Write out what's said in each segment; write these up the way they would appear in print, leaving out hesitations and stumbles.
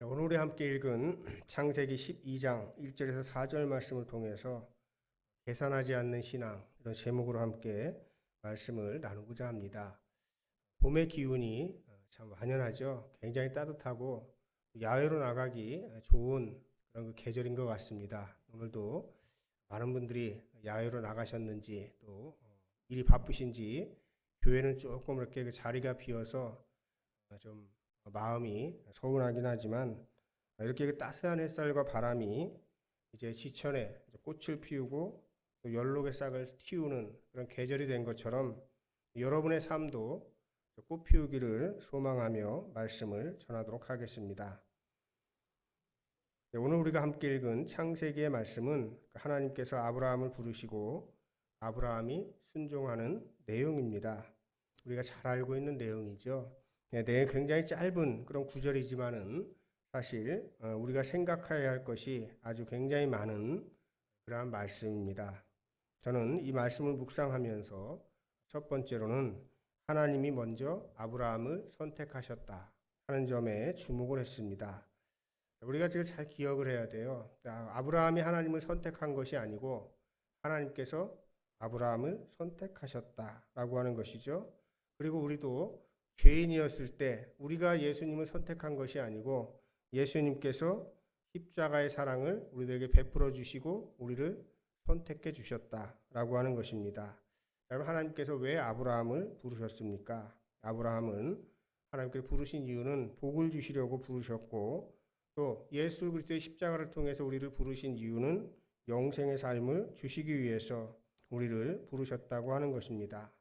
오늘 우리 함께 읽은 창세기 12장 1절에서 4절 말씀을 통해서 계산하지 않는 신앙, 이런 제목으로 함께 말씀을 나누고자 합니다. 봄의 기운이 참 완연하죠. 굉장히 따뜻하고 야외로 나가기 좋은 그런 그 계절인 것 같습니다. 오늘도 많은 분들이 야외로 나가셨는지 또 일이 바쁘신지 교회는 조금 이렇게 그 자리가 비어서 좀 마음이 서운하긴 하지만 이렇게 그 따스한 햇살과 바람이 이제 지천에 꽃을 피우고 또 연록의 싹을 틔우는 그런 계절이 된 것처럼 여러분의 삶도 꽃 피우기를 소망하며 말씀을 전하도록 하겠습니다. 오늘 우리가 함께 읽은 창세기의 말씀은 하나님께서 아브라함을 부르시고 아브라함이 순종하는 내용입니다. 우리가 잘 알고 있는 내용이죠. 네, 굉장히 짧은 그런 구절이지만은 사실 우리가 생각해야 할 것이 아주 굉장히 많은 그러한 말씀입니다. 저는 이 말씀을 묵상하면서 첫 번째로는 하나님이 먼저 아브라함을 선택하셨다 하는 점에 주목을 했습니다. 우리가 지금 잘 기억을 해야 돼요. 아브라함이 하나님을 선택한 것이 아니고 하나님께서 아브라함을 선택하셨다라고 하는 것이죠. 그리고 우리도 죄인이었을 때 우리가 예수님을 선택한 것이 아니고 예수님께서 십자가의 사랑을 우리들에게 베풀어 주시고 우리를 선택해 주셨다라고 하는 것입니다. 여러분, 하나님께서 왜 아브라함을 부르셨습니까? 아브라함은 하나님께서 부르신 이유는 복을 주시려고 부르셨고 또 예수 그리스도의 십자가를 통해서 우리를 부르신 이유는 영생의 삶을 주시기 위해서 우리를 부르셨다고 하는 것입니다.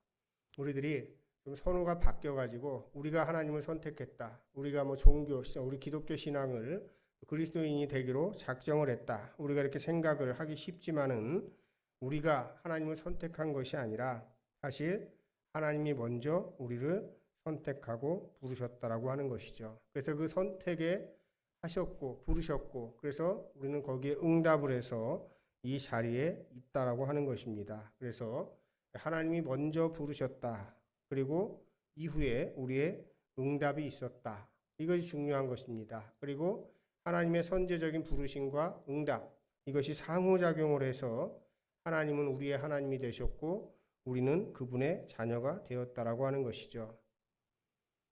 우리들이 좀 선호가 바뀌어가지고 우리가 하나님을 선택했다. 우리가 뭐 종교, 우리 기독교 신앙을 그리스도인이 되기로 작정을 했다. 우리가 이렇게 생각을 하기 쉽지만은 우리가 하나님을 선택한 것이 아니라 사실 하나님이 먼저 우리를 선택하고 부르셨다라고 하는 것이죠. 그래서 그 선택에 하셨고 부르셨고 그래서 우리는 거기에 응답을 해서 이 자리에 있다라고 하는 것입니다. 그래서 하나님이 먼저 부르셨다. 그리고 이후에 우리의 응답이 있었다. 이것이 중요한 것입니다. 그리고 하나님의 선제적인 부르심과 응답, 이것이 상호작용을 해서 하나님은 우리의 하나님이 되셨고 우리는 그분의 자녀가 되었다라고 하는 것이죠.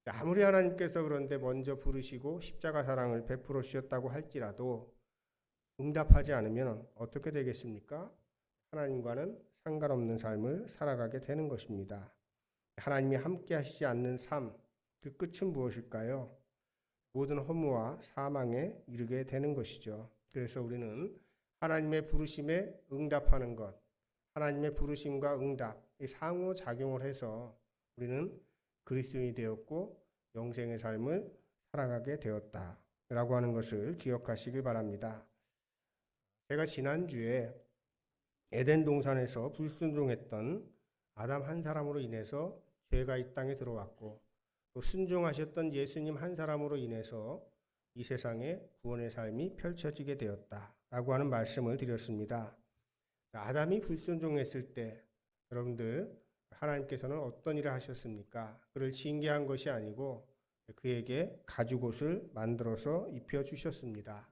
아무리 하나님께서 그런데 먼저 부르시고 십자가 사랑을 베풀어 주셨다고 할지라도 응답하지 않으면 어떻게 되겠습니까? 하나님과는 상관없는 삶을 살아가게 되는 것입니다. 하나님이 함께 하시지 않는 삶, 그 끝은 무엇일까요? 모든 허무와 사망에 이르게 되는 것이죠. 그래서 우리는 하나님의 부르심에 응답하는 것, 하나님의 부르심과 응답, 이 상호작용을 해서 우리는 그리스도인이 되었고 영생의 삶을 살아가게 되었다라고 하는 것을 기억하시길 바랍니다. 제가 지난주에 에덴 동산에서 불순종했던 아담 한 사람으로 인해서 죄가 이 땅에 들어왔고 또 순종하셨던 예수님 한 사람으로 인해서 이 세상에 구원의 삶이 펼쳐지게 되었다라고 하는 말씀을 드렸습니다. 아담이 불순종했을 때 여러분들 하나님께서는 어떤 일을 하셨습니까? 그를 징계한 것이 아니고 그에게 가죽옷을 만들어서 입혀주셨습니다.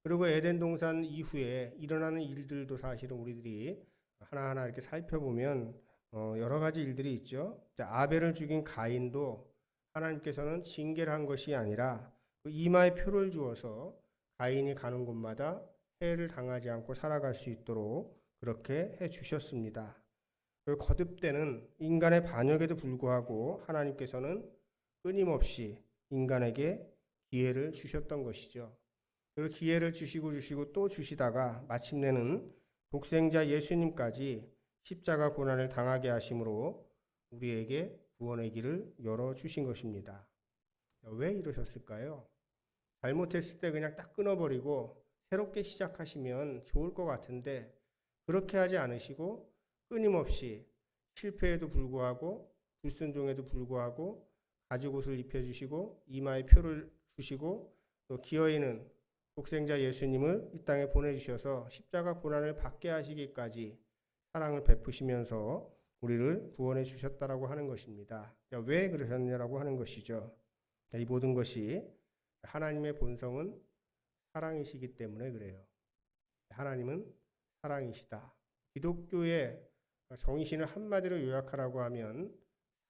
그리고 에덴 동산 이후에 일어나는 일들도 사실은 우리들이 하나하나 이렇게 살펴보면 여러 가지 일들이 있죠. 아벨을 죽인 가인도 하나님께서는 징계를 한 것이 아니라 그 이마에 표를 주어서 가인이 가는 곳마다 해를 당하지 않고 살아갈 수 있도록 그렇게 해 주셨습니다. 그리고 거듭되는 인간의 반역에도 불구하고 하나님께서는 끊임없이 인간에게 기회를 주셨던 것이죠. 그리고 기회를 주시고 또 주시다가 마침내는 독생자 예수님까지 십자가 고난을 당하게 하심으로 우리에게 구원의 길을 열어주신 것입니다. 왜 이러셨을까요? 잘못했을 때 그냥 딱 끊어버리고 새롭게 시작하시면 좋을 것 같은데 그렇게 하지 않으시고 끊임없이 실패에도 불구하고 불순종에도 불구하고 가죽옷을 입혀주시고 이마에 표를 주시고 또 기어이는 독생자 예수님을 이 땅에 보내주셔서 십자가 고난을 받게 하시기까지 사랑을 베푸시면서 우리를 구원해 주셨다라고 하는 것입니다. 왜 그러셨냐라고 하는 것이죠. 이 모든 것이 하나님의 본성은 사랑이시기 때문에 그래요. 하나님은 사랑이시다. 기독교의 정신을 한마디로 요약하라고 하면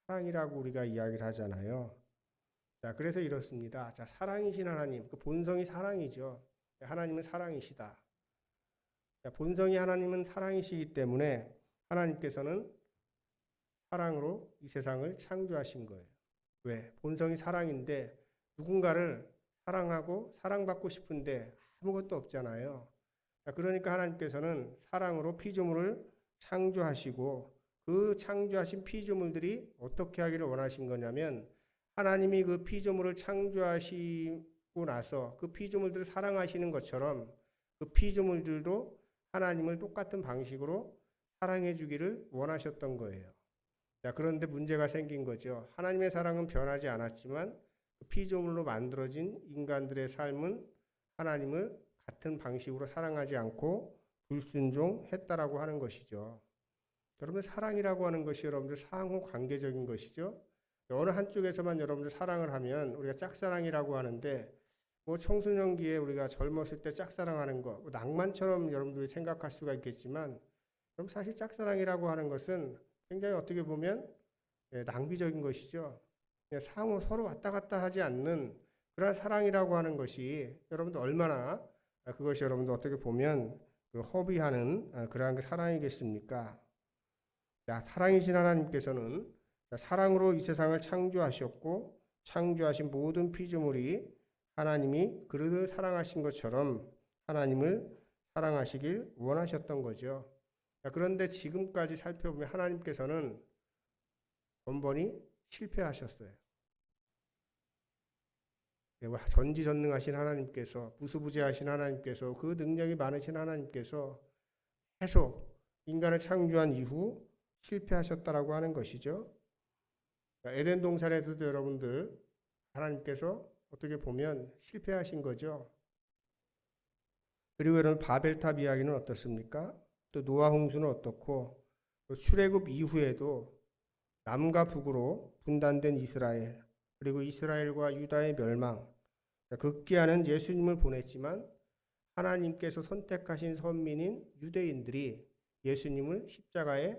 사랑이라고 우리가 이야기를 하잖아요. 자, 그래서 이렇습니다. 자, 사랑이신 하나님, 그 본성이 사랑이죠. 하나님은 사랑이시다. 자, 본성이 하나님은 사랑이시기 때문에 하나님께서는 사랑으로 이 세상을 창조하신 거예요. 왜? 본성이 사랑인데 누군가를 사랑하고 사랑받고 싶은데 아무것도 없잖아요. 자, 그러니까 하나님께서는 사랑으로 피조물을 창조하시고 그 창조하신 피조물들이 어떻게 하기를 원하신 거냐면 하나님이 그 피조물을 창조하시고 나서 그 피조물들을 사랑하시는 것처럼 그 피조물들도 하나님을 똑같은 방식으로 사랑해 주기를 원하셨던 거예요. 자, 그런데 문제가 생긴 거죠. 하나님의 사랑은 변하지 않았지만 그 피조물로 만들어진 인간들의 삶은 하나님을 같은 방식으로 사랑하지 않고 불순종했다라고 하는 것이죠. 여러분, 사랑이라고 하는 것이 여러분들 상호 관계적인 것이죠. 어느 한쪽에서만 여러분들 사랑을 하면 우리가 짝사랑이라고 하는데 뭐 청소년기에 우리가 젊었을 때 짝사랑하는 거 뭐 낭만처럼 여러분들이 생각할 수가 있겠지만 그럼 사실 짝사랑이라고 하는 것은 굉장히 어떻게 보면 낭비적인 것이죠. 상호 서로 왔다 갔다 하지 않는 그런 사랑이라고 하는 것이 여러분들 얼마나 그것이 여러분들 어떻게 보면 그 허비하는 그러한 그 사랑이겠습니까? 자, 사랑이신 하나님께서는 사랑으로 이 세상을 창조하셨고 창조하신 모든 피조물이 하나님이 그들을 사랑하신 것처럼 하나님을 사랑하시길 원하셨던 거죠. 자, 그런데 지금까지 살펴보면 하나님께서는 번번이 실패하셨어요. 전지전능하신 하나님께서 무수부재하신 하나님께서 그 능력이 많으신 하나님께서 계속 인간을 창조한 이후 실패하셨다라고 하는 것이죠. 에덴 동산에서도 여러분들 하나님께서 어떻게 보면 실패하신 거죠. 그리고 여러분 바벨탑 이야기는 어떻습니까? 또 노아 홍수는 어떻고 또 출애굽 이후에도 남과 북으로 분단된 이스라엘 그리고 이스라엘과 유다의 멸망 극기하는 예수님을 보냈지만 하나님께서 선택하신 선민인 유대인들이 예수님을 십자가에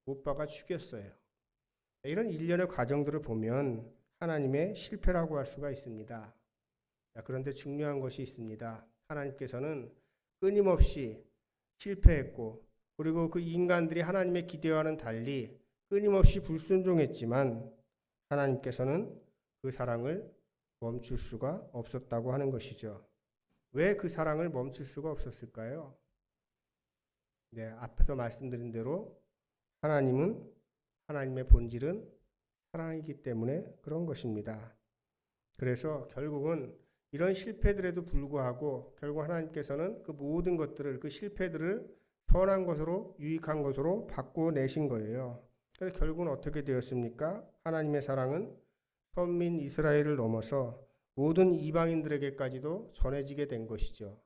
못 박아 죽였어요. 이런 일련의 과정들을 보면 하나님의 실패라고 할 수가 있습니다. 그런데 중요한 것이 있습니다. 하나님께서는 끊임없이 실패했고 그리고 그 인간들이 하나님의 기대와는 달리 끊임없이 불순종했지만 하나님께서는 그 사랑을 멈출 수가 없었다고 하는 것이죠. 왜 그 사랑을 멈출 수가 없었을까요? 네, 앞에서 말씀드린 대로 하나님의 본질은 사랑이기 때문에 그런 것입니다. 그래서 결국은 이런 실패들에도 불구하고 결국 하나님께서는 그 모든 것들을 그 실패들을 선한 것으로 유익한 것으로 바꾸내신 거예요. 그래서 결국은 어떻게 되었습니까? 하나님의 사랑은 선민 이스라엘을 넘어서 모든 이방인들에게까지도 전해지게 된 것이죠.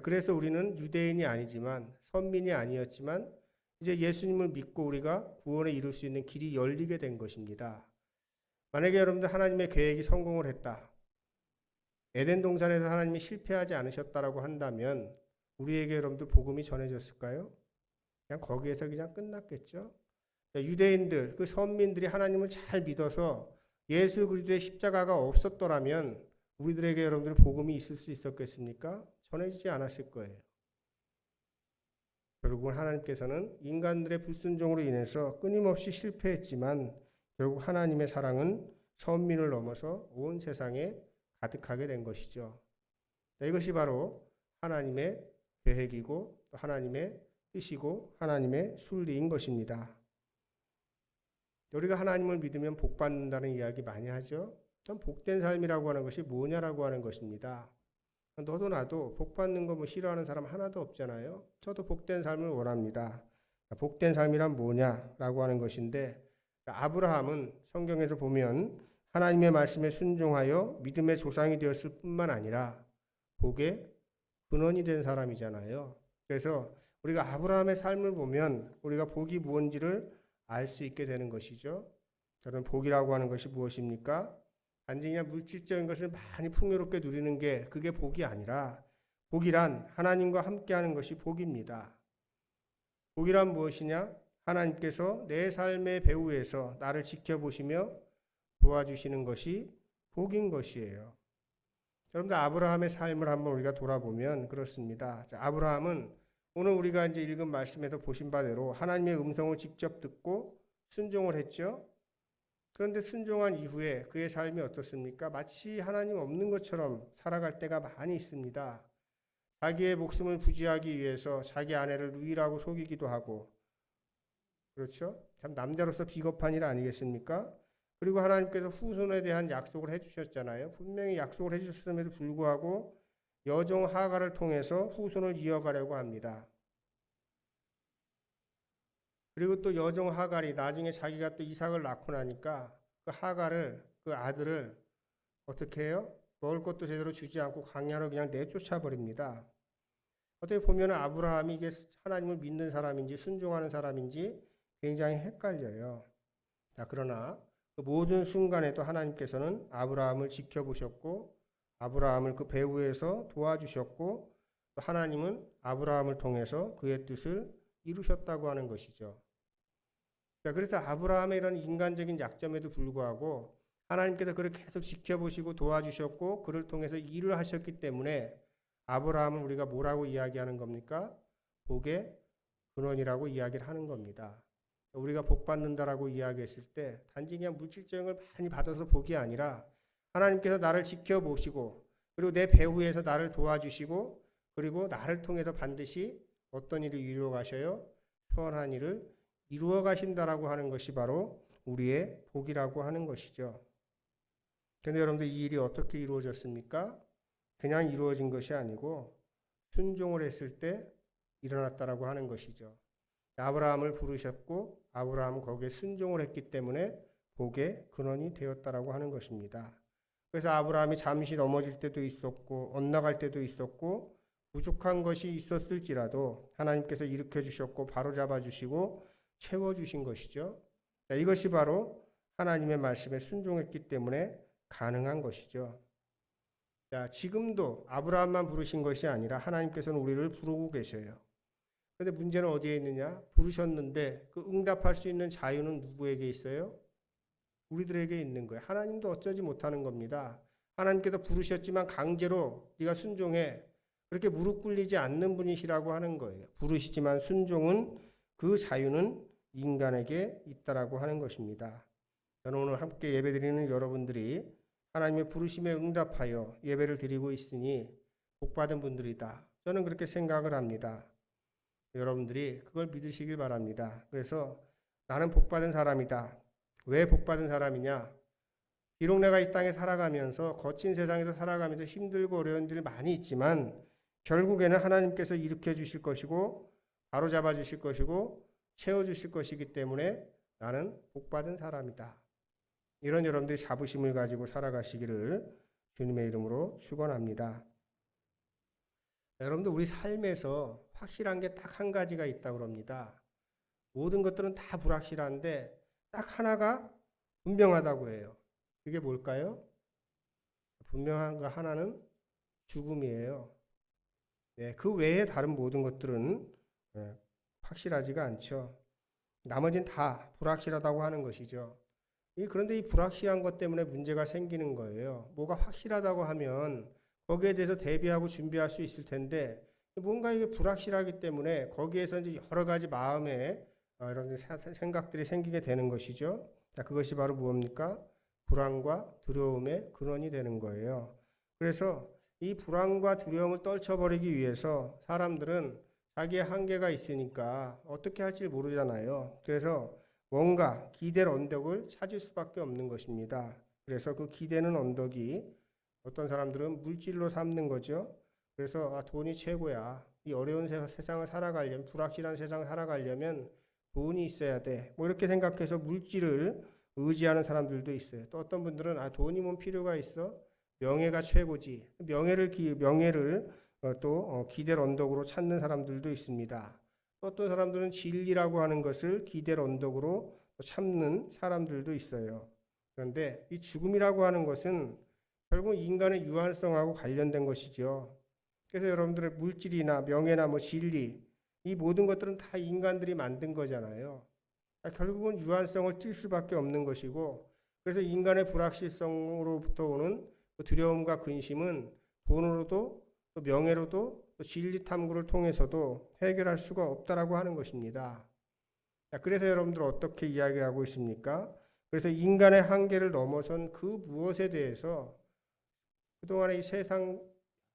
그래서 우리는 유대인이 아니지만 선민이 아니었지만 이제 예수님을 믿고 우리가 구원에 이룰 수 있는 길이 열리게 된 것입니다. 만약에 여러분들 하나님의 계획이 성공을 했다. 에덴 동산에서 하나님이 실패하지 않으셨다라고 한다면 우리에게 여러분들 복음이 전해졌을까요? 그냥 거기에서 그냥 끝났겠죠. 유대인들, 그 선민들이 하나님을 잘 믿어서 예수 그리스도의 십자가가 없었더라면 우리들에게 여러분들 복음이 있을 수 있었겠습니까? 전해지지 않았을 거예요. 결국은 하나님께서는 인간들의 불순종으로 인해서 끊임없이 실패했지만 결국 하나님의 사랑은 선민을 넘어서 온 세상에 가득하게 된 것이죠. 이것이 바로 하나님의 계획이고 또 하나님의 뜻이고 하나님의 순리인 것입니다. 우리가 하나님을 믿으면 복 받는다는 이야기 많이 하죠. 복된 삶이라고 하는 것이 뭐냐라고 하는 것입니다. 너도 나도 복 받는 거 뭐 싫어하는 사람 하나도 없잖아요. 저도 복된 삶을 원합니다. 복된 삶이란 뭐냐라고 하는 것인데 아브라함은 성경에서 보면 하나님의 말씀에 순종하여 믿음의 조상이 되었을 뿐만 아니라 복의 근원이 된 사람이잖아요. 그래서 우리가 아브라함의 삶을 보면 우리가 복이 무엇인지를 알 수 있게 되는 것이죠. 저는 복이라고 하는 것이 무엇입니까? 단지 그냥 물질적인 것을 많이 풍요롭게 누리는 게 그게 복이 아니라 복이란 하나님과 함께하는 것이 복입니다. 복이란 무엇이냐? 하나님께서 내 삶의 배후에서 나를 지켜보시며 도와주시는 것이 복인 것이에요. 여러분들 아브라함의 삶을 한번 우리가 돌아보면 그렇습니다. 자, 아브라함은 오늘 우리가 이제 읽은 말씀에서 보신 바대로 하나님의 음성을 직접 듣고 순종을 했죠. 그런데 순종한 이후에 그의 삶이 어떻습니까? 마치 하나님 없는 것처럼 살아갈 때가 많이 있습니다. 자기의 목숨을 부지하기 위해서 자기 아내를 누이라고 속이기도 하고, 그렇죠? 참 남자로서 비겁한 일 아니겠습니까? 그리고 하나님께서 후손에 대한 약속을 해주셨잖아요. 분명히 약속을 해주셨음에도 불구하고 여종 하갈을 통해서 후손을 이어가려고 합니다. 그리고 또 여종 하갈이 나중에 자기가 또 이삭을 낳고 나니까 그 하갈을, 그 아들을 어떻게 해요? 먹을 것도 제대로 주지 않고 광야로 그냥 내쫓아 버립니다. 어떻게 보면 아브라함이 이게 하나님을 믿는 사람인지 순종하는 사람인지 굉장히 헷갈려요. 자, 그러나 그 모든 순간에도 하나님께서는 아브라함을 지켜보셨고 아브라함을 그 배후에서 도와주셨고 또 하나님은 아브라함을 통해서 그의 뜻을 이루셨다고 하는 것이죠. 자, 그래서 아브라함의 이런 인간적인 약점에도 불구하고 하나님께서 그를 계속 지켜보시고 도와주셨고 그를 통해서 일을 하셨기 때문에 아브라함은 우리가 뭐라고 이야기하는 겁니까? 복의 근원이라고 이야기를 하는 겁니다. 우리가 복 받는다라고 이야기했을 때 단지 그냥 물질적인 걸 많이 받아서 복이 아니라 하나님께서 나를 지켜보시고 그리고 내 배후에서 나를 도와주시고 그리고 나를 통해서 반드시 어떤 일을 이루어 가셔요? 선한 일을 이루어 가신다라고 하는 것이 바로 우리의 복이라고 하는 것이죠. 그런데 여러분들 이 일이 어떻게 이루어졌습니까? 그냥 이루어진 것이 아니고 순종을 했을 때 일어났다라고 하는 것이죠. 아브라함을 부르셨고 아브라함은 거기에 순종을 했기 때문에 복의 근원이 되었다라고 하는 것입니다. 그래서 아브라함이 잠시 넘어질 때도 있었고 엇나갈 때도 있었고 부족한 것이 있었을지라도 하나님께서 일으켜 주셨고 바로잡아 주시고 채워주신 것이죠. 이것이 바로 하나님의 말씀에 순종했기 때문에 가능한 것이죠. 자, 지금도 아브라함만 부르신 것이 아니라 하나님께서는 우리를 부르고 계셔요. 그런데 문제는 어디에 있느냐? 부르셨는데 그 응답할 수 있는 자유는 누구에게 있어요? 우리들에게 있는 거예요. 하나님도 어쩌지 못하는 겁니다. 하나님께서 부르셨지만 강제로 네가 순종해. 그렇게 무릎 꿇리지 않는 분이시라고 하는 거예요. 부르시지만 순종은 그 자유는 인간에게 있다라고 하는 것입니다. 저는 오늘 함께 예배드리는 여러분들이 하나님의 부르심에 응답하여 예배를 드리고 있으니 복받은 분들이다. 저는 그렇게 생각을 합니다. 여러분들이 그걸 믿으시길 바랍니다. 그래서 나는 복받은 사람이다. 왜 복받은 사람이냐? 비록 내가 이 땅에 살아가면서 거친 세상에서 살아가면서 힘들고 어려운 일이 많이 있지만 결국에는 하나님께서 일으켜 주실 것이고 바로잡아 주실 것이고 채워주실 것이기 때문에 나는 복받은 사람이다. 이런 여러분들이 자부심을 가지고 살아가시기를 주님의 이름으로 축원합니다. 여러분들 우리 삶에서 확실한 게 딱 한 가지가 있다고 합니다. 모든 것들은 다 불확실한데 딱 하나가 분명하다고 해요. 그게 뭘까요? 분명한 거 하나는 죽음이에요. 네, 그 외에 다른 모든 것들은 확실하지가 않죠. 나머지는 다 불확실하다고 하는 것이죠. 그런데 이 불확실한 것 때문에 문제가 생기는 거예요. 뭐가 확실하다고 하면 거기에 대해서 대비하고 준비할 수 있을 텐데 뭔가 이게 불확실하기 때문에 거기에서 이제 여러 가지 마음에 이런 생각들이 생기게 되는 것이죠. 자, 그것이 바로 무엇입니까? 불안과 두려움의 근원이 되는 거예요. 그래서 이 불안과 두려움을 떨쳐버리기 위해서 사람들은 자기의 한계가 있으니까 어떻게 할지 모르잖아요. 그래서 뭔가 기댈 언덕을 찾을 수밖에 없는 것입니다. 그래서 그 기대는 언덕이 어떤 사람들은 물질로 삼는 거죠. 그래서 돈이 최고야. 이 어려운 세상을 살아가려면, 불확실한 세상을 살아가려면 돈이 있어야 돼. 뭐 이렇게 생각해서 물질을 의지하는 사람들도 있어요. 또 어떤 분들은 돈이 뭔 필요가 있어? 명예가 최고지. 명예를 또 기댈 언덕으로 찾는 사람들도 있습니다. 어떤 사람들은 진리라고 하는 것을 기댈 언덕으로 참는 사람들도 있어요. 그런데 이 죽음이라고 하는 것은 결국 인간의 유한성하고 관련된 것이죠. 그래서 여러분들의 물질이나 명예나 뭐 진리, 이 모든 것들은 다 인간들이 만든 거잖아요. 결국은 유한성을 띌 수밖에 없는 것이고, 그래서 인간의 불확실성으로부터 오는 두려움과 근심은 돈으로도 또 명예로도 또 진리 탐구를 통해서도 해결할 수가 없다라고 하는 것입니다. 그래서 여러분들 어떻게 이야기하고 있습니까? 그래서 인간의 한계를 넘어선 그 무엇에 대해서 그동안에 이 세상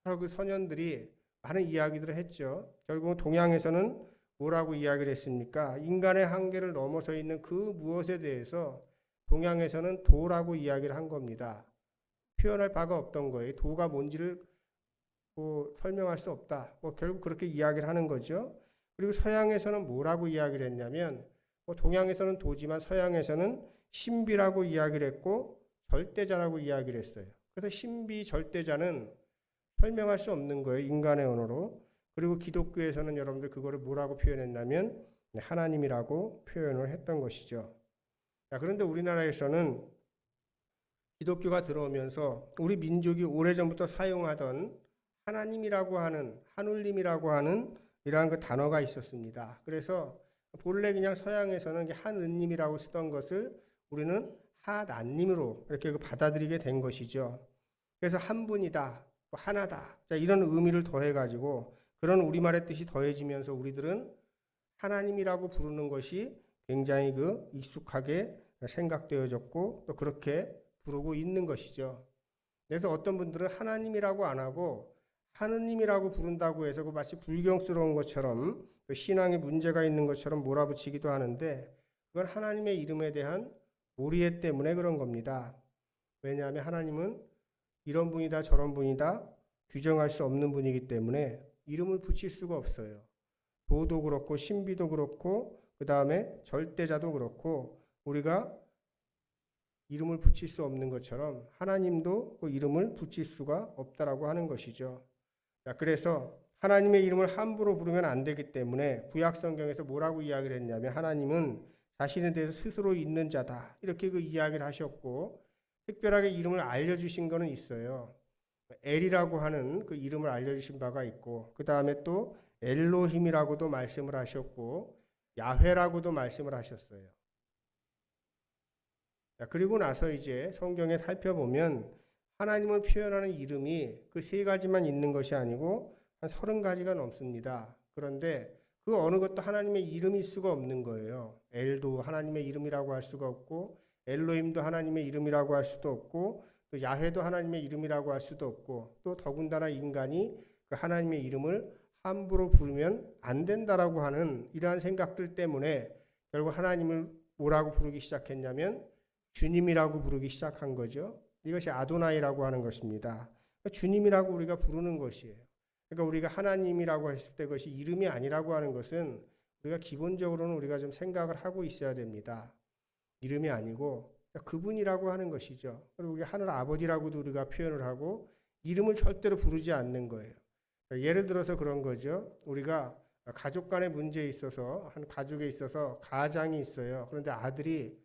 그 선현들이 많은 이야기들을 했죠. 결국 동양에서는 뭐라고 이야기를 했습니까? 인간의 한계를 넘어서 있는 그 무엇에 대해서 동양에서는 도라고 이야기를 한 겁니다. 표현할 바가 없던 거예요. 도가 뭔지를 설명할 수 없다. 결국 그렇게 이야기를 하는 거죠. 그리고 서양에서는 뭐라고 이야기를 했냐면 동양에서는 도지만 서양에서는 신비라고 이야기를 했고 절대자라고 이야기를 했어요. 그래서 신비 절대자는 설명할 수 없는 거예요. 인간의 언어로. 그리고 기독교에서는 여러분들 그거를 뭐라고 표현했냐면 하나님이라고 표현을 했던 것이죠. 그런데 우리나라에서는 기독교가 들어오면서 우리 민족이 오래전부터 사용하던 하나님이라고 하는, 하눌님이라고 하는 이러한 그 단어가 있었습니다. 그래서 본래 그냥 서양에서는 하느님이라고 쓰던 것을 우리는 하나님으로 이렇게 받아들이게 된 것이죠. 그래서 한 분이다, 하나다, 이런 의미를 더해가지고 그런 우리말의 뜻이 더해지면서 우리들은 하나님이라고 부르는 것이 굉장히 익숙하게 생각되어졌고 또 그렇게 부르고 있는 것이죠. 그래서 어떤 분들은 하나님이라고 안 하고 하느님이라고 부른다고 해서 마치 불경스러운 것처럼 신앙에 문제가 있는 것처럼 몰아붙이기도 하는데 그건 하나님의 이름에 대한 오리에 때문에 그런 겁니다. 왜냐하면 하나님은 이런 분이다 저런 분이다 규정할 수 없는 분이기 때문에 이름을 붙일 수가 없어요. 도도 그렇고 신비도 그렇고 그 다음에 절대자도 그렇고 우리가 이름을 붙일 수 없는 것처럼 하나님도 그 이름을 붙일 수가 없다라고 하는 것이죠. 그래서 하나님의 이름을 함부로 부르면 안 되기 때문에 구약 성경에서 뭐라고 이야기를 했냐면 하나님은 자신에 대해서 스스로 있는 자다 이렇게 이야기를 하셨고 특별하게 이름을 알려주신 거는 있어요. 엘이라고 하는 그 이름을 알려주신 바가 있고 그 다음에 또 엘로힘이라고도 말씀을 하셨고 야훼라고도 말씀을 하셨어요. 그리고 나서 이제 성경에 살펴보면 하나님을 표현하는 이름이 그 세 가지만 있는 것이 아니고 한 30가지가 넘습니다. 그런데 그 어느 것도 하나님의 이름일 수가 없는 거예요. 엘도 하나님의 이름이라고 할 수가 없고 엘로힘도 하나님의 이름이라고 할 수도 없고 또 야훼도 하나님의 이름이라고 할 수도 없고 또 더군다나 인간이 그 하나님의 이름을 함부로 부르면 안 된다라고 하는 이러한 생각들 때문에 결국 하나님을 뭐라고 부르기 시작했냐면 주님이라고 부르기 시작한 거죠. 이것이 아도나이라고 하는 것입니다. 주님이라고 우리가 부르는 것이에요. 그러니까 우리가 하나님이라고 했을 때 그것이 이름이 아니라고 하는 것은 우리가 기본적으로는 우리가 좀 생각을 하고 있어야 됩니다. 이름이 아니고 그분이라고 하는 것이죠. 그리고 우리 하늘 아버지라고도 우리가 표현을 하고 이름을 절대로 부르지 않는 거예요. 예를 들어서 그런 거죠. 우리가 가족 간의 문제에 있어서 한 가족에 있어서 가장이 있어요. 그런데 아들이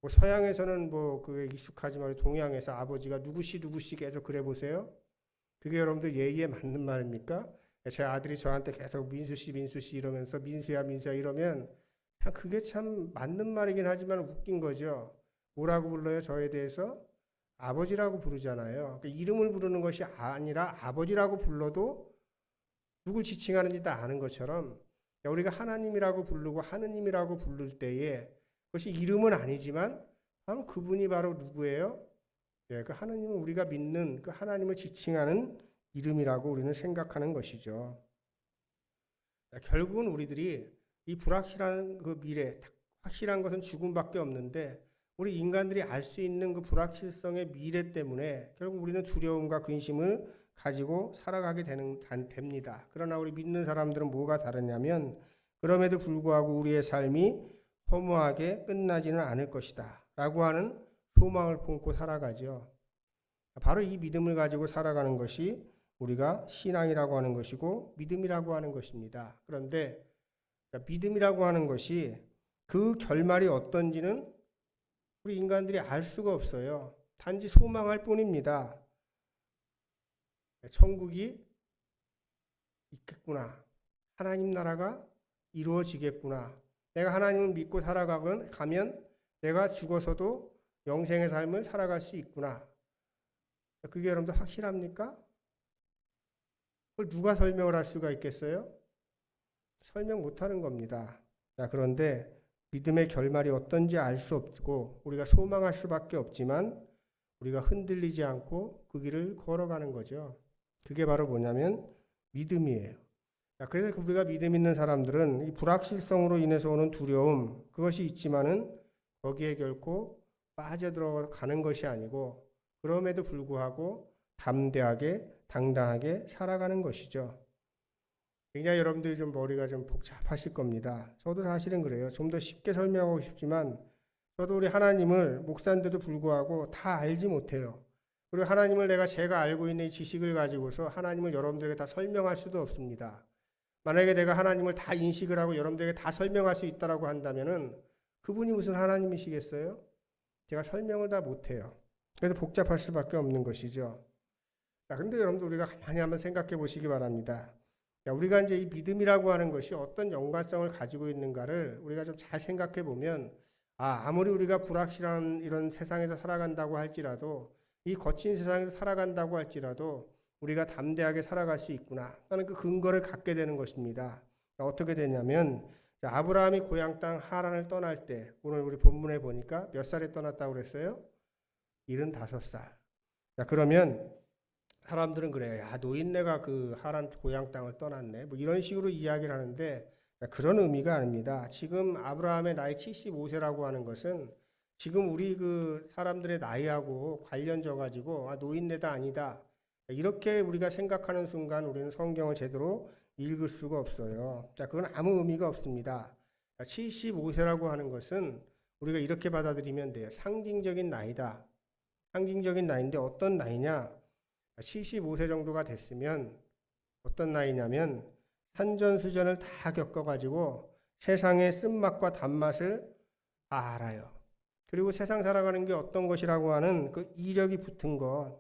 서양에서는 그게 익숙하지만 동양에서 아버지가 누구씨 계속 그래 보세요. 그게 여러분들 예의에 맞는 말입니까? 제 아들이 저한테 계속 민수씨 이러면서 민수야 이러면 그게 참 맞는 말이긴 하지만 웃긴 거죠. 뭐라고 불러요? 저에 대해서 아버지라고 부르잖아요. 그러니까 이름을 부르는 것이 아니라 아버지라고 불러도 누굴 지칭하는지 다 아는 것처럼 우리가 하나님이라고 부르고 하느님이라고 부를 때에 그것이 이름은 아니지만 바로 그분이 바로 누구예요? 그 하나님은 우리가 믿는 그 하나님을 지칭하는 이름이라고 우리는 생각하는 것이죠. 결국은 우리들이 이 불확실한 그 미래, 확실한 것은 죽음밖에 없는데 우리 인간들이 알 수 있는 그 불확실성의 미래 때문에 결국 우리는 두려움과 근심을 가지고 살아가게 됩니다. 그러나 우리 믿는 사람들은 뭐가 다르냐면 그럼에도 불구하고 우리의 삶이 허무하게 끝나지는 않을 것이다 라고 하는 소망을 품고 살아가죠. 바로 이 믿음을 가지고 살아가는 것이 우리가 신앙이라고 하는 것이고 믿음이라고 하는 것입니다. 그런데 믿음이라고 하는 것이 그 결말이 어떤지는 우리 인간들이 알 수가 없어요. 단지 소망할 뿐입니다. 천국이 있겠구나. 하나님 나라가 이루어지겠구나. 내가 하나님을 믿고 살아가면 내가 죽어서도 영생의 삶을 살아갈 수 있구나. 그게 여러분들 확실합니까? 그걸 누가 설명을 할 수가 있겠어요? 설명 못하는 겁니다. 자, 그런데 믿음의 결말이 어떤지 알 수 없고 우리가 소망할 수밖에 없지만 우리가 흔들리지 않고 그 길을 걸어가는 거죠. 그게 바로 뭐냐면 믿음이에요. 자, 그래서 우리가 믿음 있는 사람들은 이 불확실성으로 인해서 오는 두려움, 그것이 있지만은 거기에 결코 빠져들어가는 것이 아니고 그럼에도 불구하고 담대하게 당당하게 살아가는 것이죠. 굉장히 여러분들이 좀 머리가 좀 복잡하실 겁니다. 저도 사실은 그래요. 좀 더 쉽게 설명하고 싶지만 저도 우리 하나님을 목사인데도 불구하고 다 알지 못해요. 그리고 하나님을 제가 알고 있는 이 지식을 가지고서 하나님을 여러분들에게 다 설명할 수도 없습니다. 만약에 내가 하나님을 다 인식을 하고 여러분들에게 다 설명할 수 있다라고 한다면은 그분이 무슨 하나님이시겠어요? 제가 설명을 다 못해요. 그래서 복잡할 수밖에 없는 것이죠. 자, 근데 여러분들 우리가 가만히 한번 생각해 보시기 바랍니다. 자, 우리가 이제 이 믿음이라고 하는 것이 어떤 연관성을 가지고 있는가를 우리가 좀 잘 생각해 보면 아무리 우리가 불확실한 이런 세상에서 살아간다고 할지라도 이 거친 세상에서 살아간다고 할지라도 우리가 담대하게 살아갈 수 있구나 하는 그 근거를 갖게 되는 것입니다. 어떻게 되냐면 아브라함이 고향 땅 하란을 떠날 때 오늘 우리 본문에 보니까 몇 살에 떠났다고 그랬어요? 75살. 자, 그러면 사람들은 그래요. 야, 노인네가 그 하란 고향 땅을 떠났네. 뭐 이런 식으로 이야기를 하는데 그런 의미가 아닙니다. 지금 아브라함의 나이 75세라고 하는 것은 지금 우리 그 사람들의 나이하고 관련져 가지고 노인네다 아니다. 이렇게 우리가 생각하는 순간 우리는 성경을 제대로 읽을 수가 없어요. 자, 그건 아무 의미가 없습니다. 75세라고 하는 것은 우리가 이렇게 받아들이면 돼요. 상징적인 나이다. 상징적인 나이인데 어떤 나이냐? 75세 정도가 됐으면 어떤 나이냐면 산전수전을 다 겪어가지고 세상의 쓴맛과 단맛을 다 알아요. 그리고 세상 살아가는 게 어떤 것이라고 하는 그 이력이 붙은 것,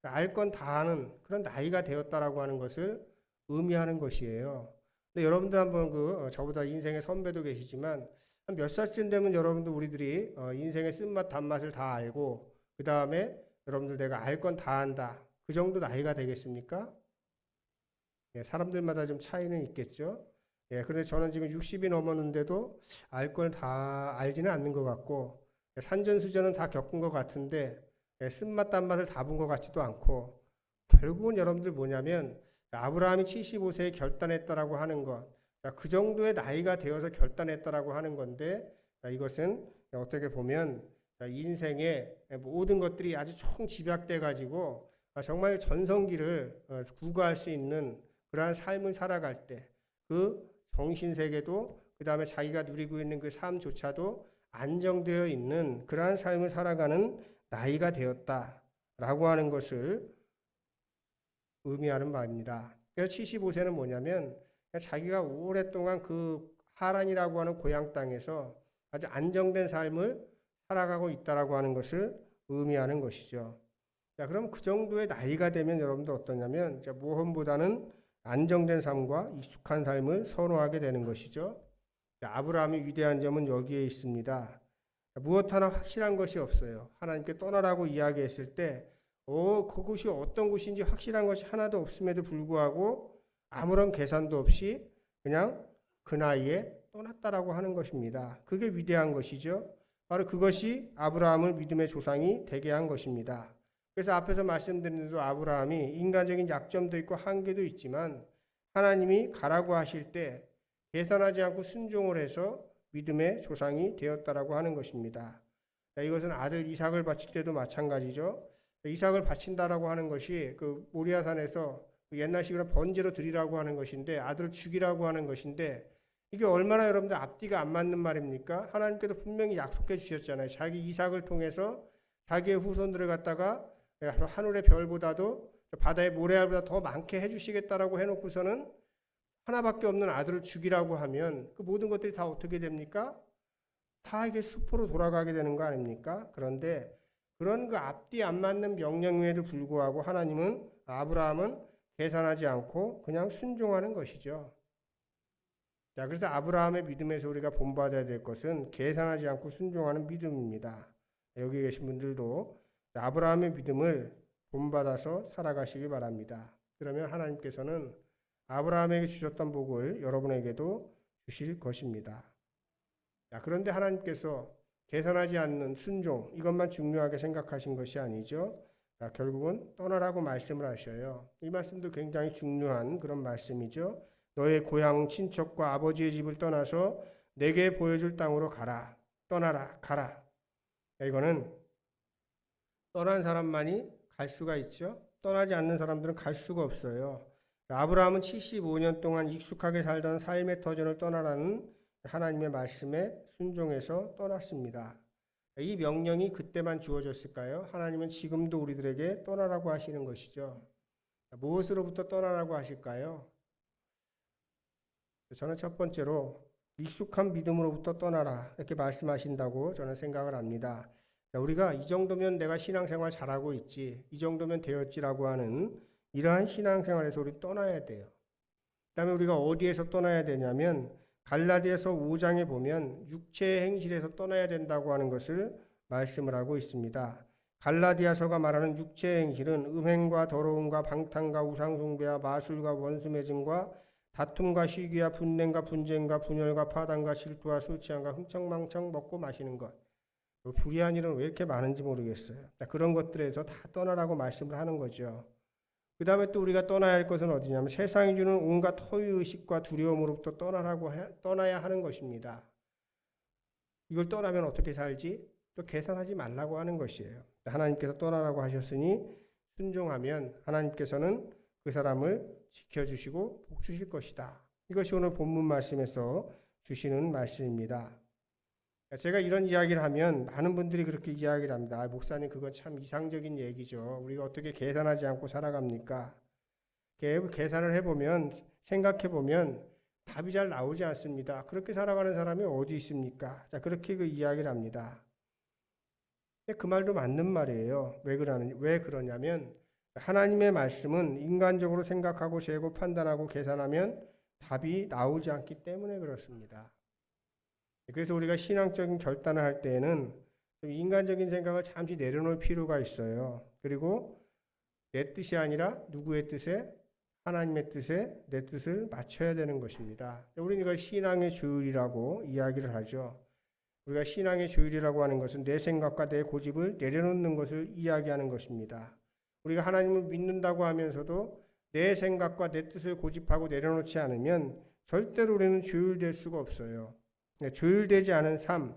알 건 다 아는 그런 나이가 되었다라고 하는 것을 의미하는 것이에요. 근데 여러분들 한번 저보다 인생의 선배도 계시지만 한 몇 살쯤 되면 여러분들 우리들이 인생의 쓴맛 단맛을 다 알고 그 다음에 여러분들 내가 알 건 다 안다. 그 정도 나이가 되겠습니까? 예, 사람들마다 좀 차이는 있겠죠. 예, 그런데 저는 지금 60이 넘었는데도 알 걸 다 알지는 않는 것 같고 산전수전은 다 겪은 것 같은데 쓴맛 단맛을 다 본 것 같지도 않고 결국은 여러분들 뭐냐면 아브라함이 75세에 결단했다라고 하는 것, 그 정도의 나이가 되어서 결단했다라고 하는 건데 이것은 어떻게 보면 인생의 모든 것들이 아주 총 집약돼 가지고 정말 전성기를 구가할 수 있는 그러한 삶을 살아갈 때 그 정신세계도 그 다음에 자기가 누리고 있는 그 삶조차도 안정되어 있는 그러한 삶을 살아가는 나이가 되었다라고 하는 것을 의미하는 바입니다. 그래서 75세는 뭐냐면 자기가 오랫동안 그 하란이라고 하는 고향 땅에서 아주 안정된 삶을 살아가고 있다라고 하는 것을 의미하는 것이죠. 자, 그럼 그 정도의 나이가 되면 여러분들 어떠냐면 모험보다는 안정된 삶과 익숙한 삶을 선호하게 되는 것이죠. 자, 아브라함의 위대한 점은 여기에 있습니다. 무엇 하나 확실한 것이 없어요. 하나님께 떠나라고 이야기했을 때 그곳이 어떤 곳인지 확실한 것이 하나도 없음에도 불구하고 아무런 계산도 없이 그냥 그 나이에 떠났다라고 하는 것입니다. 그게 위대한 것이죠. 바로 그것이 아브라함을 믿음의 조상이 되게 한 것입니다. 그래서 앞에서 말씀드린 대로 아브라함이 인간적인 약점도 있고 한계도 있지만 하나님이 가라고 하실 때 계산하지 않고 순종을 해서 믿음의 조상이 되었다라고 하는 것입니다. 이것은 아들 이삭을 바칠 때도 마찬가지죠. 이삭을 바친다라고 하는 것이 그 모리아산에서 옛날식으로 번제로 드리라고 하는 것인데 아들을 죽이라고 하는 것인데 이게 얼마나 여러분들 앞뒤가 안 맞는 말입니까? 하나님께서 분명히 약속해 주셨잖아요. 자기 이삭을 통해서 자기의 후손들을 갖다가 하늘의 별보다도 바다의 모래알보다 더 많게 해주시겠다라고 해놓고서는 하나밖에 없는 아들을 죽이라고 하면 그 모든 것들이 다 어떻게 됩니까? 다 이게 수포로 돌아가게 되는 거 아닙니까? 그런데 그런 그 앞뒤 안 맞는 명령임에도 불구하고 아브라함은 계산하지 않고 그냥 순종하는 것이죠. 자, 그래서 아브라함의 믿음에서 우리가 본받아야 될 것은 계산하지 않고 순종하는 믿음입니다. 여기 계신 분들도 아브라함의 믿음을 본받아서 살아가시기 바랍니다. 그러면 하나님께서는 아브라함에게 주셨던 복을 여러분에게도 주실 것입니다. 자, 그런데 하나님께서 계산하지 않는 순종, 이것만 중요하게 생각하신 것이 아니죠. 자, 결국은 떠나라고 말씀을 하셔요. 이 말씀도 굉장히 중요한 그런 말씀이죠. 너의 고향 친척과 아버지의 집을 떠나서 내게 보여줄 땅으로 가라. 떠나라, 가라. 이거는 떠난 사람만이 갈 수가 있죠. 떠나지 않는 사람들은 갈 수가 없어요. 아브라함은 75년 동안 익숙하게 살던 삶의 터전을 떠나라는 하나님의 말씀에 순종해서 떠났습니다. 이 명령이 그때만 주어졌을까요? 하나님은 지금도 우리들에게 떠나라고 하시는 것이죠. 무엇으로부터 떠나라고 하실까요? 저는 첫 번째로 익숙한 믿음으로부터 떠나라 이렇게 말씀하신다고 저는 생각을 합니다. 우리가 이 정도면 내가 신앙생활 잘하고 있지, 이 정도면 되었지라고 하는 이러한 신앙생활에서 우리 떠나야 돼요. 그 다음에 우리가 어디에서 떠나야 되냐면 갈라디아서 5장에 보면 육체의 행실에서 떠나야 된다고 하는 것을 말씀을 하고 있습니다. 갈라디아서가 말하는 육체의 행실은 음행과 더러움과 방탕과 우상숭배와 마술과 원수매증과 다툼과 시기와 분냉과 분쟁과 분열과 파단과 질투와 술 취함과 흥청망청 먹고 마시는 것. 불의한 일은 왜 이렇게 많은지 모르겠어요. 그런 것들에서 다 떠나라고 말씀을 하는 거죠. 그 다음에 또 우리가 떠나야 할 것은 어디냐면 세상이 주는 온갖 허위의식과 두려움으로부터 떠나야 하는 것입니다. 이걸 떠나면 어떻게 살지? 또 계산하지 말라고 하는 것이에요. 하나님께서 떠나라고 하셨으니 순종하면 하나님께서는 그 사람을 지켜주시고 복 주실 것이다. 이것이 오늘 본문 말씀에서 주시는 말씀입니다. 제가 이런 이야기를 하면 많은 분들이 그렇게 이야기를 합니다. 목사님 그건 참 이상적인 얘기죠. 우리가 어떻게 계산하지 않고 살아갑니까? 계산을 해보면 생각해보면 답이 잘 나오지 않습니다. 그렇게 살아가는 사람이 어디 있습니까? 자, 그렇게 그 이야기를 합니다. 그 말도 맞는 말이에요. 왜 그러냐면 하나님의 말씀은 인간적으로 생각하고 재고 판단하고 계산하면 답이 나오지 않기 때문에 그렇습니다. 그래서 우리가 신앙적인 결단을 할 때에는 인간적인 생각을 잠시 내려놓을 필요가 있어요. 그리고 내 뜻이 아니라 누구의 뜻에? 하나님의 뜻에 내 뜻을 맞춰야 되는 것입니다. 우리는 이걸 신앙의 조율이라고 이야기를 하죠. 우리가 신앙의 조율이라고 하는 것은 내 생각과 내 고집을 내려놓는 것을 이야기하는 것입니다. 우리가 하나님을 믿는다고 하면서도 내 생각과 내 뜻을 고집하고 내려놓지 않으면 절대로 우리는 조율될 수가 없어요. 조율되지 않은 삶,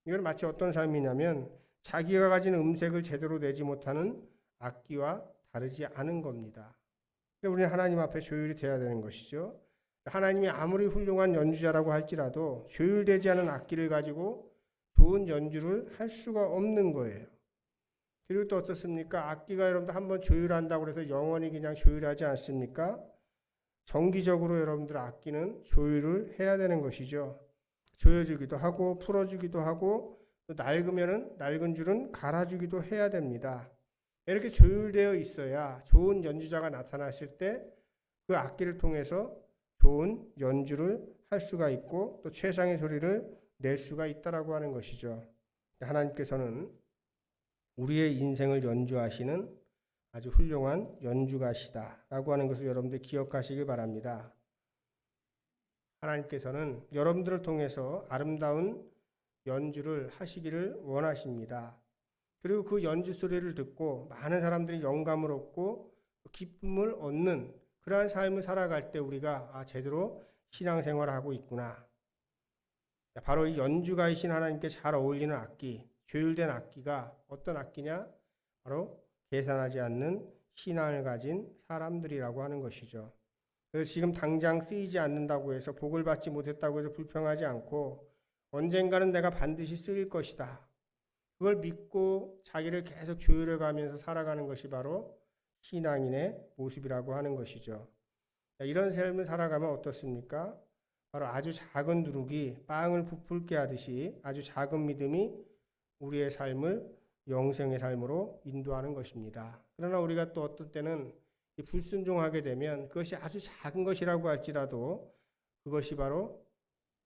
이건 마치 어떤 삶이냐면 자기가 가진 음색을 제대로 내지 못하는 악기와 다르지 않은 겁니다. 우리는 하나님 앞에 조율이 돼야 되는 것이죠. 하나님이 아무리 훌륭한 연주자라고 할지라도 조율되지 않은 악기를 가지고 좋은 연주를 할 수가 없는 거예요. 그리고 또 어떻습니까? 악기가 여러분들 한번 조율한다고 해서 영원히 그냥 조율하지 않습니까? 정기적으로 여러분들 악기는 조율을 해야 되는 것이죠. 조여주기도 하고 풀어주기도 하고 또 낡으면은 낡은 줄은 갈아주기도 해야 됩니다. 이렇게 조율되어 있어야 좋은 연주자가 나타났을 때 그 악기를 통해서 좋은 연주를 할 수가 있고 또 최상의 소리를 낼 수가 있다라고 하는 것이죠. 하나님께서는 우리의 인생을 연주하시는 아주 훌륭한 연주가시다라고 하는 것을 여러분들 기억하시기 바랍니다. 하나님께서는 여러분들을 통해서 아름다운 연주를 하시기를 원하십니다. 그리고 그 연주 소리를 듣고 많은 사람들이 영감을 얻고 기쁨을 얻는 그러한 삶을 살아갈 때 우리가 제대로 신앙생활을 하고 있구나. 바로 이 연주가이신 하나님께 잘 어울리는 악기, 조율된 악기가 어떤 악기냐? 바로 계산하지 않는 신앙을 가진 사람들이라고 하는 것이죠. 그래서 지금 당장 쓰이지 않는다고 해서 복을 받지 못했다고 해서 불평하지 않고 언젠가는 내가 반드시 쓰일 것이다. 그걸 믿고 자기를 계속 조율해 가면서 살아가는 것이 바로 신앙인의 모습이라고 하는 것이죠. 이런 삶을 살아가면 어떻습니까? 바로 아주 작은 누룩이 빵을 부풀게 하듯이 아주 작은 믿음이 우리의 삶을 영생의 삶으로 인도하는 것입니다. 그러나 우리가 또 어떤 때는 불순종하게 되면 그것이 아주 작은 것이라고 할지라도 그것이 바로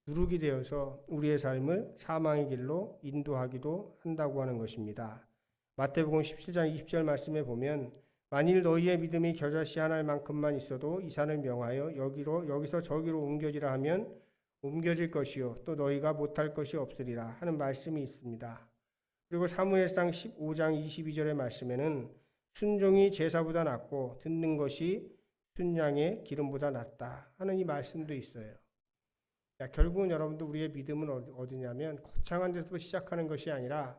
누룩이 되어서 우리의 삶을 사망의 길로 인도하기도 한다고 하는 것입니다. 마태복음 17장 20절 말씀에 보면 만일 너희의 믿음이 겨자씨 하나일 만큼만 있어도 이 산을 명하여 여기서 저기로 옮겨지라 하면 옮겨질 것이요 또 너희가 못할 것이 없으리라 하는 말씀이 있습니다. 그리고 사무엘상 15장 22절의 말씀에는 순종이 제사보다 낫고 듣는 것이 순양의 기름보다 낫다 하는 이 말씀도 있어요. 결국은 여러분들 우리의 믿음은 어디냐면 거창한 데서부터 시작하는 것이 아니라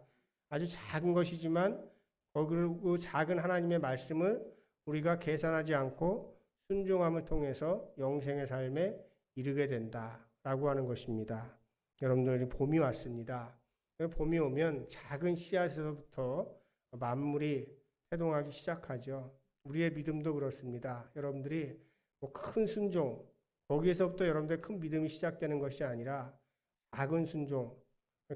아주 작은 것이지만 그 작은 하나님의 말씀을 우리가 계산하지 않고 순종함을 통해서 영생의 삶에 이르게 된다라고 하는 것입니다. 여러분들 봄이 왔습니다. 봄이 오면 작은 씨앗에서부터 만물이 태동하기 시작하죠. 우리의 믿음도 그렇습니다. 여러분들이 큰 순종, 거기에서부터 여러분들의 큰 믿음이 시작되는 것이 아니라 작은 순종,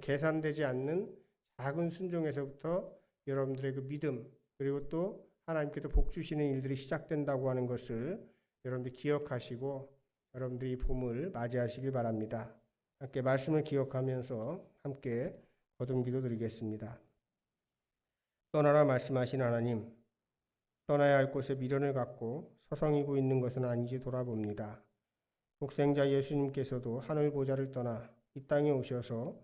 계산되지 않는 작은 순종에서부터 여러분들의 그 믿음 그리고 또 하나님께서 복 주시는 일들이 시작된다고 하는 것을 여러분들이 기억하시고 여러분들이 이 봄을 맞이하시길 바랍니다. 함께 말씀을 기억하면서 함께 거듭 기도 드리겠습니다. 떠나라 말씀하신 하나님, 떠나야 할 곳에 미련을 갖고 서성이고 있는 것은 아닌지 돌아봅니다. 독생자 예수님께서도 하늘 보좌를 떠나 이 땅에 오셔서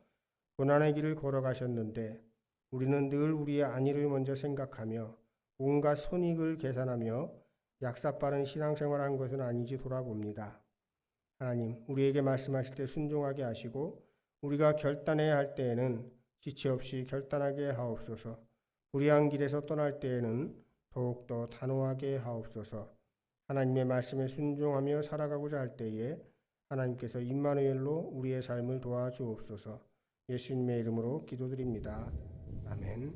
고난의 길을 걸어가셨는데 우리는 늘 우리의 안위를 먼저 생각하며 온갖 손익을 계산하며 약사빠른 신앙생활한 것은 아닌지 돌아봅니다. 하나님, 우리에게 말씀하실 때 순종하게 하시고 우리가 결단해야 할 때에는 지체 없이 결단하게 하옵소서. 불의한 길에서 떠날 때에는 더욱더 단호하게 하옵소서. 하나님의 말씀에 순종하며 살아가고자 할 때에 하나님께서 임마누엘로 우리의 삶을 도와주옵소서. 예수님의 이름으로 기도드립니다. 아멘.